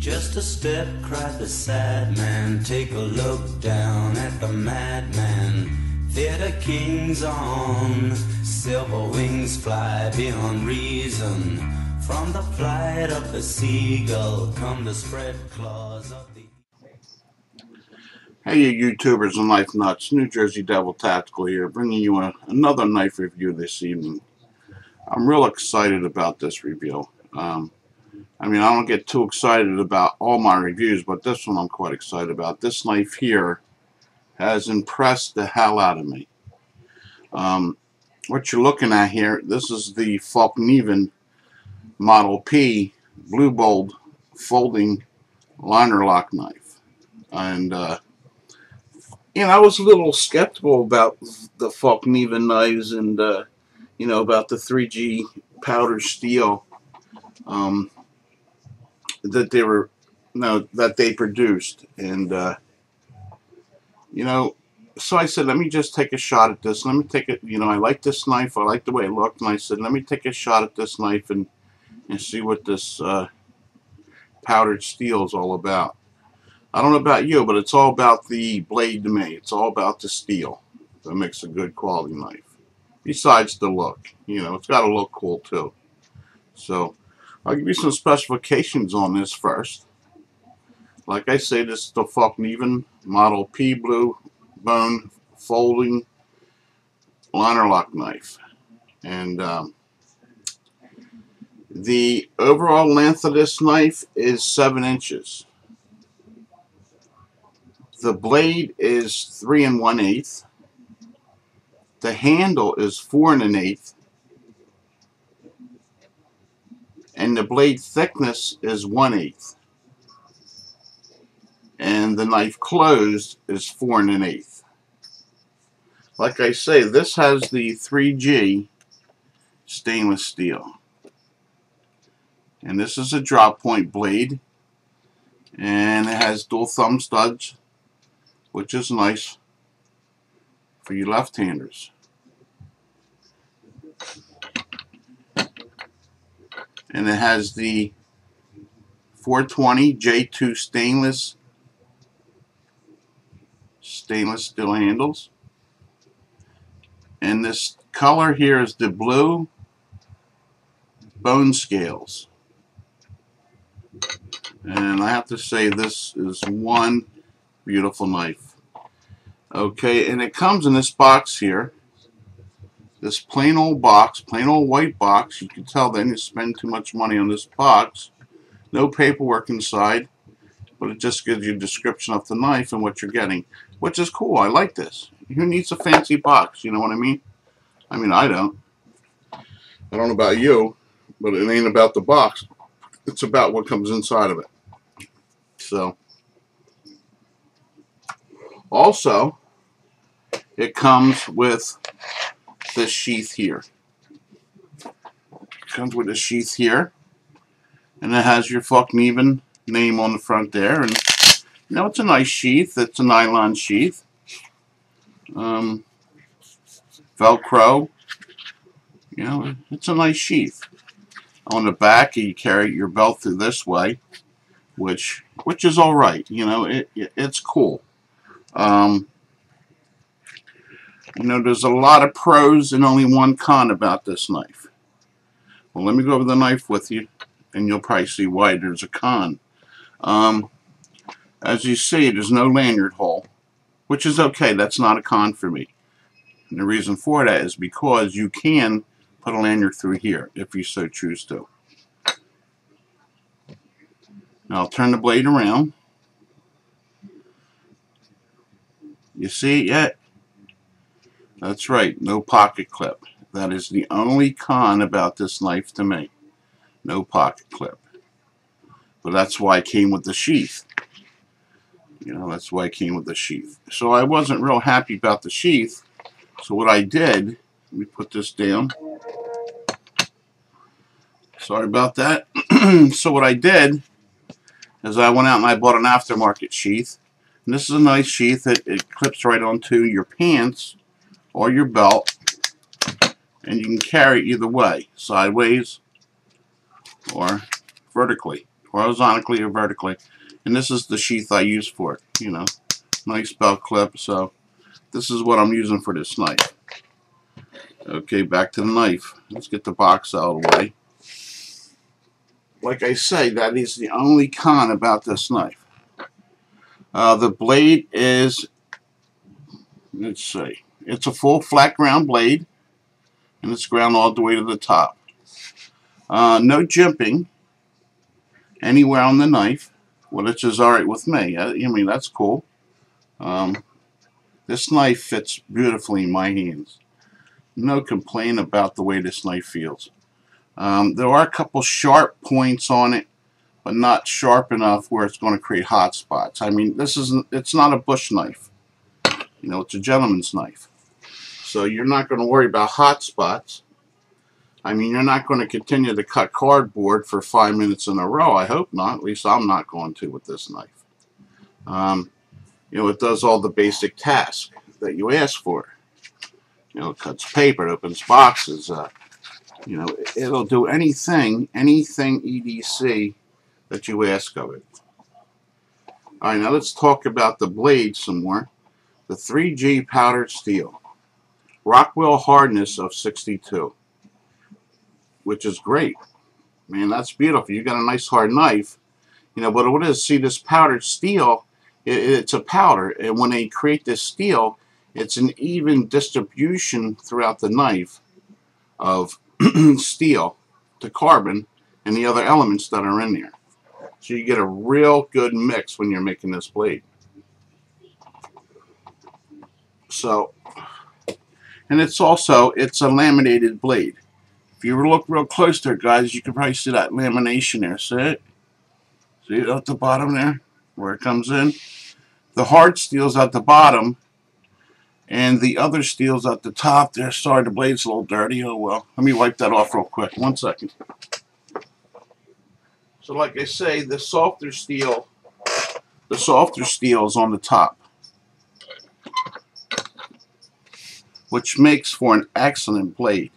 Just a step, cried the sad man. Take a look down at the madman. Theater kings on silver wings fly beyond reason. From the flight of the seagull come the spread claws of the... Hey you YouTubers and Knife Nuts, New Jersey Devil Tactical here, bringing you another knife review this evening. I'm real excited about this review. I don't get too excited about all my reviews, but this one I'm quite excited about. This knife here has impressed the hell out of me. What you're looking at here, this is the FALLKNIVEN Model P Blue Bold folding liner lock knife. And I was a little skeptical about the FALLKNIVEN knives and about the 3G powder steel that they produced, and so I said, let me just take a shot at this. Let me take it. I like this knife. I like the way it looked, and I said, let me take a shot at this knife and see what this powdered steel is all about. I don't know about you, but it's all about the blade to me. It's all about the steel that makes a good quality knife. Besides the look, it's got to look cool too. So I'll give you some specifications on this first. Like I say, this is the FALLKNIVEN Model P Blue Bone folding liner lock knife, and the overall length of this knife is 7 inches. The blade is 3 1/8. The handle is 4 1/8. And the blade thickness is 1/8. And the knife closed is 4 1/8. Like I say, this has the 3G stainless steel. And this is a drop point blade. And it has dual thumb studs, which is nice for you left-handers. And it has the 420 J2 stainless steel handles. And this color here is the blue bone scales. And I have to say, this is one beautiful knife. Okay, and it comes in this box here. This plain old box, plain old white box. You can tell they didn't spend too much money on this box. No paperwork inside, but it just gives you a description of the knife and what you're getting, which is cool. I like this. Who needs a fancy box? You know what I mean? I don't. I don't know about you, but it ain't about the box. It's about what comes inside of it. So, also, it comes with this sheath here. It comes with a sheath here, and it has your FALLKNIVEN name on the front there. And it's a nice sheath. It's a nylon sheath. Velcro. It's a nice sheath. On the back, you carry your belt through this way, which is all right. It's cool. There's a lot of pros and only one con about this knife. Well, let me go over the knife with you, and you'll probably see why there's a con. As you see, there's no lanyard hole, which is okay. That's not a con for me. And the reason for that is because you can put a lanyard through here if you so choose to. Now I'll turn the blade around. You see it yet? That's right, no pocket clip. That is the only con about this knife to me. No pocket clip. But that's why it came with the sheath. That's why it came with the sheath. So I wasn't real happy about the sheath. So what I did, let me put this down. Sorry about that. So what I did is I went out and I bought an aftermarket sheath. And this is a nice sheath. It clips right onto your pants or your belt, and you can carry it either way, sideways or vertically, horizontally or vertically. And this is the sheath I use for it. You know, nice belt clip. So this is what I'm using for this knife. Okay, back to the knife. Let's get the box out of the way. Like I say, that is the only con about this knife. The blade is, let's see, it's a full flat ground blade, and it's ground all the way to the top. No jimping anywhere on the knife, which is alright with me. I mean, that's cool. This knife fits beautifully in my hands. No complaint about the way this knife feels. There are a couple sharp points on it, but not sharp enough where it's going to create hot spots. I mean, it's not a bush knife. You know, it's a gentleman's knife. So you're not going to worry about hot spots. I mean, you're not going to continue to cut cardboard for 5 minutes in a row. I hope not. At least I'm not going to with this knife. You know, it does all the basic tasks that you ask for. You know, it cuts paper, it opens boxes. You know, it'll do anything EDC that you ask of it. Alright, now let's talk about the blade some more. The 3G powdered steel. Rockwell hardness of 62. Which is great. Man, that's beautiful. You got a nice hard knife. You know, but what it is, see, this powdered steel, it's a powder. And when they create this steel, it's an even distribution throughout the knife of steel to carbon and the other elements that are in there. So you get a real good mix when you're making this blade. So, and it's a laminated blade. If you look real close there, guys, you can probably see that lamination there. See it? See it at the bottom there? Where it comes in? The hard steel's at the bottom, and the other steel's at the top there. Sorry, the blade's a little dirty. Oh well. Let me wipe that off real quick. 1 second. So like I say, the softer steel is on the top, which makes for an excellent blade.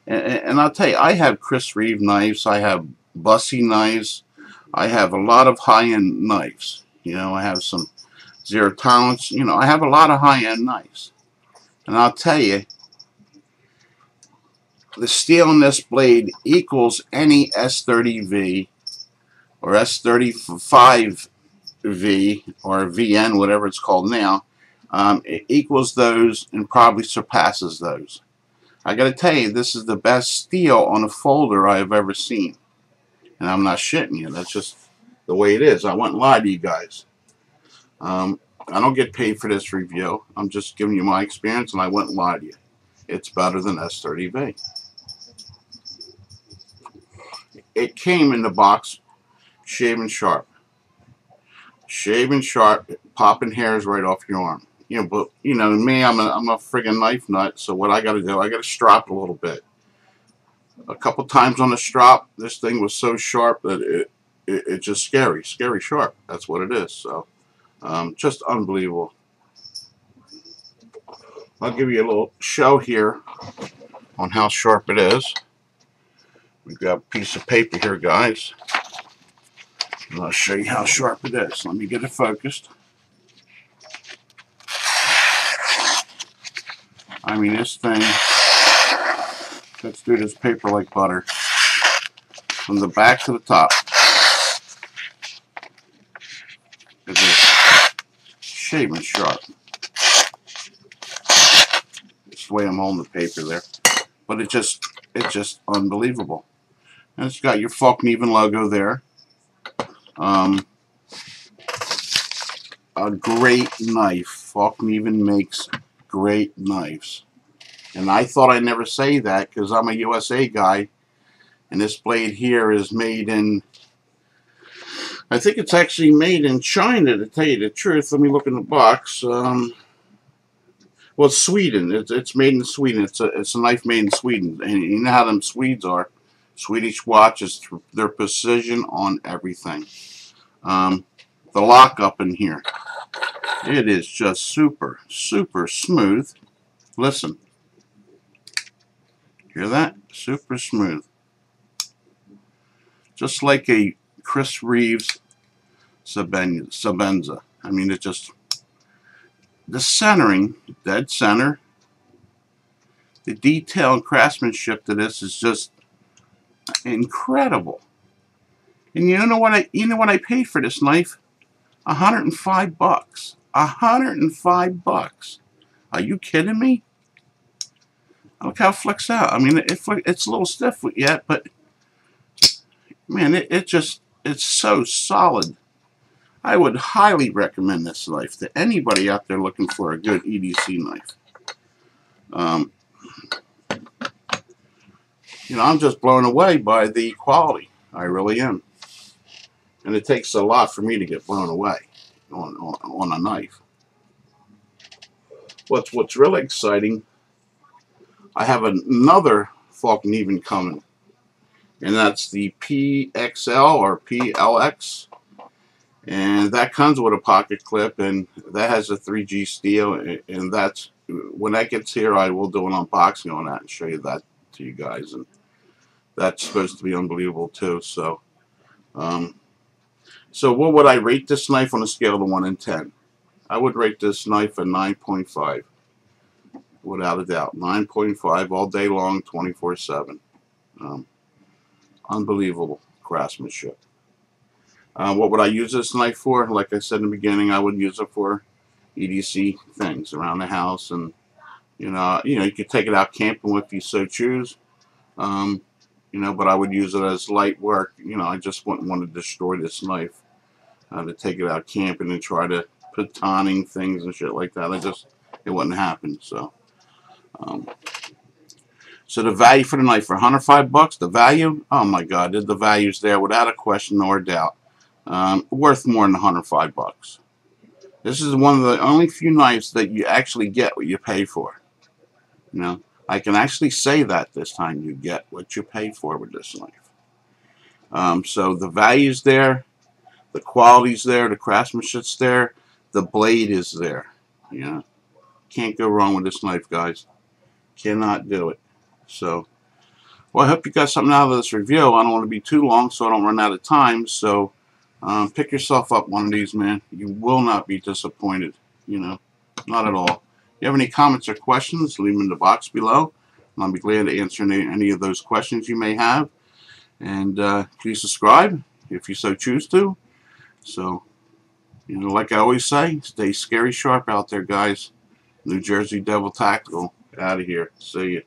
And I'll tell you, I have Chris Reeve knives, I have Bussy knives, I have a lot of high-end knives. You know, I have some zero tolerance. You know, I have a lot of high-end knives. And I'll tell you, the steel in this blade equals any S30V or S35V or VN, whatever it's called now. It equals those and probably surpasses those. I gotta tell you, this is the best steel on a folder I have ever seen. And I'm not shitting you, that's just the way it is. I wouldn't lie to you guys. I don't get paid for this review. I'm just giving you my experience, and I wouldn't lie to you. It's better than S30V. It came in the box shaven sharp. Shaven sharp, popping hairs right off your arm. You know, but you know me, I'm a friggin' knife nut. So what I got to do, I got to strop a little bit. A couple times on the strop, this thing was so sharp that it just scary sharp. That's what it is. So just unbelievable. I'll give you a little show here on how sharp it is. We've got a piece of paper here, guys, and I'll show you how sharp it is. Let me get it focused. I mean, this thing cuts through this paper like butter. From the back to the top. It's just shaving sharp. That's the way I'm holding the paper there. But it's just unbelievable. And it's got your FALLKNIVEN logo there. A great knife. FALLKNIVEN makes great knives. And I thought I'd never say that because I'm a USA guy, and this blade here is made in, I think it's actually made in China, to tell you the truth. Let me look in the box. Well, it's Sweden. It's made in Sweden. It's a knife made in Sweden, and you know how them Swedes are. Swedish watches, their precision on everything. The lockup in here, it is just super smooth. Listen, hear that? Super smooth, just like a Chris Reeves Sabenza. I mean, it just, the centering, dead center, the detail and craftsmanship to this is just incredible. And you know what I paid for this knife? $105. $105. Are you kidding me? Look how it flicks out. I mean, it's a little stiff yet, but man, it's so solid. I would highly recommend this knife to anybody out there looking for a good EDC knife. You know, I'm just blown away by the quality. I really am. And it takes a lot for me to get blown away on a knife. What's really exciting, I have another FALLKNIVEN coming, and that's the PXL or PLX, and that comes with a pocket clip, and that has a 3G steel, and that's, when that gets here, I will do an unboxing on that and show you that to you guys, and that's supposed to be unbelievable too. So so what would I rate this knife on a scale of 1 to 10? I would rate this knife a 9.5. Without a doubt. 9.5 all day long, 24/7. Unbelievable craftsmanship. What would I use this knife for? Like I said in the beginning, I would use it for EDC things around the house, and you could take it out camping if you so choose. But I would use it as light work. I just wouldn't want to destroy this knife to take it out camping and try to put toning things and shit like that. It wouldn't happen. So the value for the knife, for $105, the value, oh my God, the value's there without a question or a doubt. Worth more than $105. This is one of the only few knives that you actually get what you pay for. I can actually say that this time, you get what you pay for with this knife. So the value's there, the quality's there, the craftsmanship's there, the blade is there. Can't go wrong with this knife, guys. Cannot do it. So, well, I hope you got something out of this review. I don't want to be too long so I don't run out of time. So, pick yourself up one of these, man. You will not be disappointed. Not at all. If you have any comments or questions, leave them in the box below. I'll be glad to answer any of those questions you may have. And please subscribe if you so choose to. So, like I always say, stay scary sharp out there, guys. New Jersey Devil Tactical, out of here. See ya.